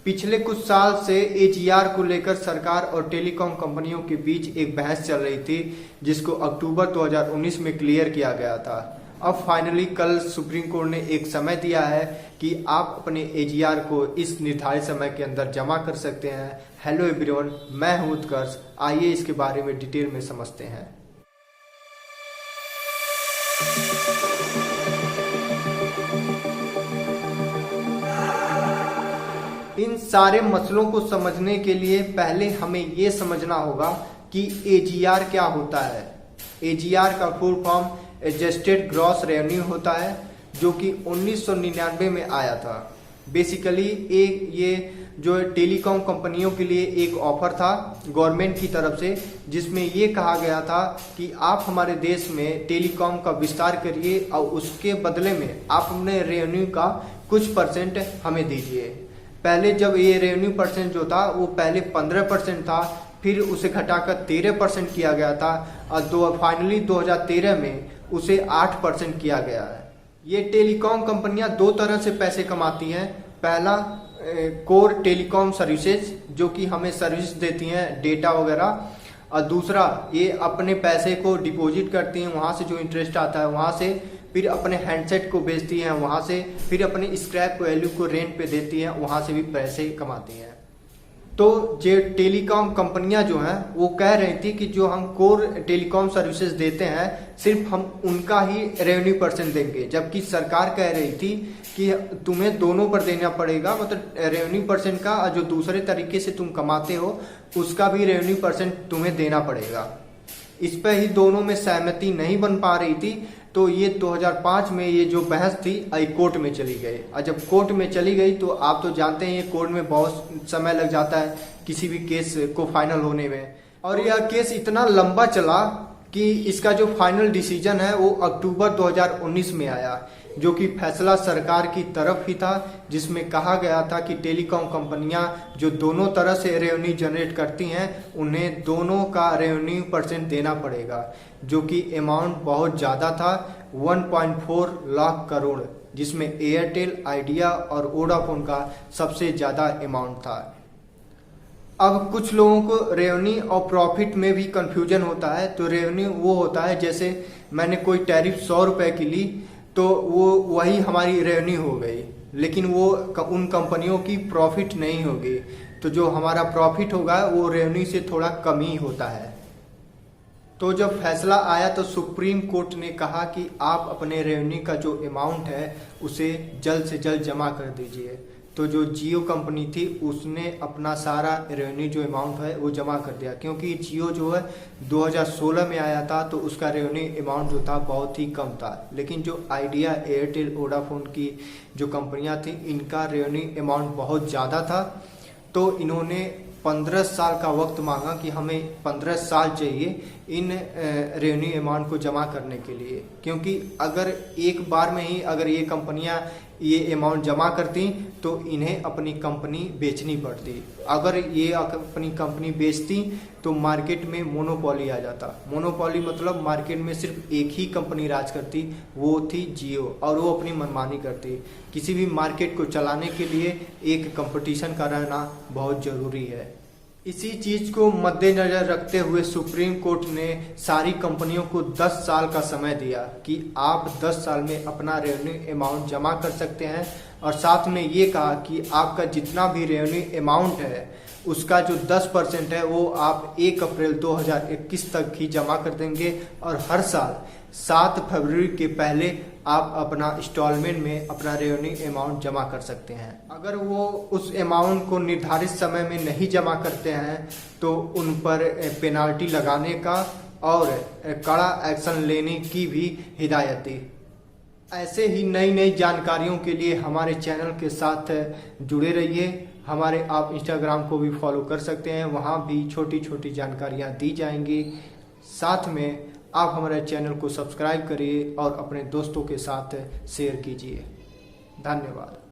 पिछले कुछ साल से एजीआर को लेकर सरकार और टेलीकॉम कंपनियों के बीच एक बहस चल रही थी, जिसको अक्टूबर 2019 में क्लियर किया गया था। अब फाइनली कल सुप्रीम कोर्ट ने एक समय दिया है कि आप अपने एजीआर को इस निर्धारित समय के अंदर जमा कर सकते हैं। हेलो एवरीवन, मैं हूं उत्कर्ष। आइए इसके बारे में डिटेल में समझते हैं। इन सारे मसलों को समझने के लिए पहले हमें ये समझना होगा कि एजीआर क्या होता है। एजीआर का full form adjusted gross revenue होता है, जो कि 1999 में आया था। बेसिकली ये जो टेलीकॉम कंपनियों के लिए एक ऑफर था गवर्नमेंट की तरफ से, जिसमें ये कहा गया था कि आप हमारे देश में टेलीकॉम का विस्तार करिए और उसके बदले में आप अपने रेवेन्यू का कुछ परसेंट हमें दीजिए। पहले जब ये रेवेन्यू परसेंट जो था वो पहले 15% था, फिर उसे घटाकर 13% किया गया था और फाइनली 2013 में उसे 8% किया गया है। ये टेलीकॉम कंपनियां दो तरह से पैसे कमाती हैं। पहला कोर टेलीकॉम सर्विसेज, जो कि हमें सर्विस देती हैं डेटा वगैरह, और दूसरा ये अपने पैसे को डिपॉजिट करती हैं, वहाँ से जो इंटरेस्ट आता है वहाँ से, फिर अपने हैंडसेट को बेचती हैं वहाँ से, फिर अपने स्क्रैप वैल्यू को रेंट पे देती हैं, वहाँ से भी पैसे कमाती हैं। तो जो टेलीकॉम कंपनियां जो हैं वो कह रही थी कि जो हम कोर टेलीकॉम सर्विसेज देते हैं सिर्फ हम उनका ही रेवेन्यू परसेंट देंगे, जबकि सरकार कह रही थी कि तुम्हें दोनों पर देना पड़ेगा, मतलब रेवेन्यू परसेंट का और जो दूसरे तरीके से तुम कमाते हो उसका भी रेवेन्यू परसेंट तुम्हें देना पड़ेगा। इस पर ही दोनों में सहमति नहीं बन पा रही थी, तो ये 2005 में ये जो बहस थी हाई कोर्ट में चली गई। और जब कोर्ट में चली गई तो आप तो जानते हैं ये कोर्ट में बहुत समय लग जाता है किसी भी केस को फाइनल होने में, और यह केस इतना लंबा चला कि इसका जो फाइनल डिसीजन है वो अक्टूबर 2019 में आया, जो कि फैसला सरकार की तरफ ही था, जिसमें कहा गया था कि टेलीकॉम कंपनियां जो दोनों तरह से रेवेन्यू जनरेट करती हैं उन्हें दोनों का रेवेन्यू परसेंट देना पड़ेगा, जो कि अमाउंट बहुत ज़्यादा था, 1.4 लाख करोड़, जिसमें एयरटेल, आइडिया और वोडाफोन का सबसे ज़्यादा अमाउंट था। अब कुछ लोगों को रेवेन्यू और प्रॉफिट में भी कंफ्यूजन होता है। तो रेवेन्यू वो होता है, जैसे मैंने कोई टैरिफ 100 रुपए की ली तो वो वही हमारी रेवेन्यू हो गई, लेकिन वो उन कंपनियों की प्रॉफिट नहीं होगी। तो जो हमारा प्रॉफिट होगा वो रेवेन्यू से थोड़ा कम ही होता है। तो जब फैसला आया तो सुप्रीम कोर्ट ने कहा कि आप अपने रेवेन्यू का जो अमाउंट है उसे जल्द से जल्द जमा कर दीजिए। तो जो जियो कंपनी थी उसने अपना सारा रेवेन्यू जो अमाउंट है वो जमा कर दिया, क्योंकि जियो जो है 2016 में आया था तो उसका रेवेन्यू अमाउंट जो था बहुत ही कम था। लेकिन जो आइडिया, एयरटेल, वोडाफोन की जो कंपनियां थी इनका रेवेन्यू अमाउंट बहुत ज़्यादा था। तो इन्होंने 15 साल का वक्त मांगा कि हमें 15 साल चाहिए इन रेवेन्यू अमाउंट को जमा करने के लिए, क्योंकि अगर एक बार में ही अगर ये कंपनियां ये अमाउंट जमा करती तो इन्हें अपनी कंपनी बेचनी पड़ती। अगर ये अपनी कंपनी बेचती तो मार्केट में मोनोपोली आ जाता। मोनोपोली मतलब मार्केट में सिर्फ एक ही कंपनी राज करती, वो थी जियो, और वो अपनी मनमानी करती। किसी भी मार्केट को चलाने के लिए एक कंपटीशन का रहना बहुत ज़रूरी है। इसी चीज को मद्देनजर रखते हुए सुप्रीम कोर्ट ने सारी कंपनियों को 10 साल का समय दिया कि आप 10 साल में अपना रेवेन्यू अमाउंट जमा कर सकते हैं, और साथ में ये कहा कि आपका जितना भी रेवेन्यू अमाउंट है उसका जो 10% है वो आप 1 अप्रैल 2021 तक ही जमा कर देंगे, और हर साल 7 फरवरी के पहले आप अपना इंस्टॉलमेंट में अपना रेवेन्यू अमाउंट जमा कर सकते हैं। अगर वो उस अमाउंट को निर्धारित समय में नहीं जमा करते हैं तो उन पर पेनाल्टी लगाने का और कड़ा एक्शन लेने की भी हिदायत दी। ऐसे ही नई नई जानकारियों के लिए हमारे चैनल के साथ जुड़े रहिए। हमारे आप इंस्टाग्राम को भी फॉलो कर सकते हैं, वहाँ भी छोटी छोटी जानकारियाँ दी जाएंगी। साथ में आप हमारे चैनल को सब्सक्राइब करिए और अपने दोस्तों के साथ शेयर कीजिए। धन्यवाद।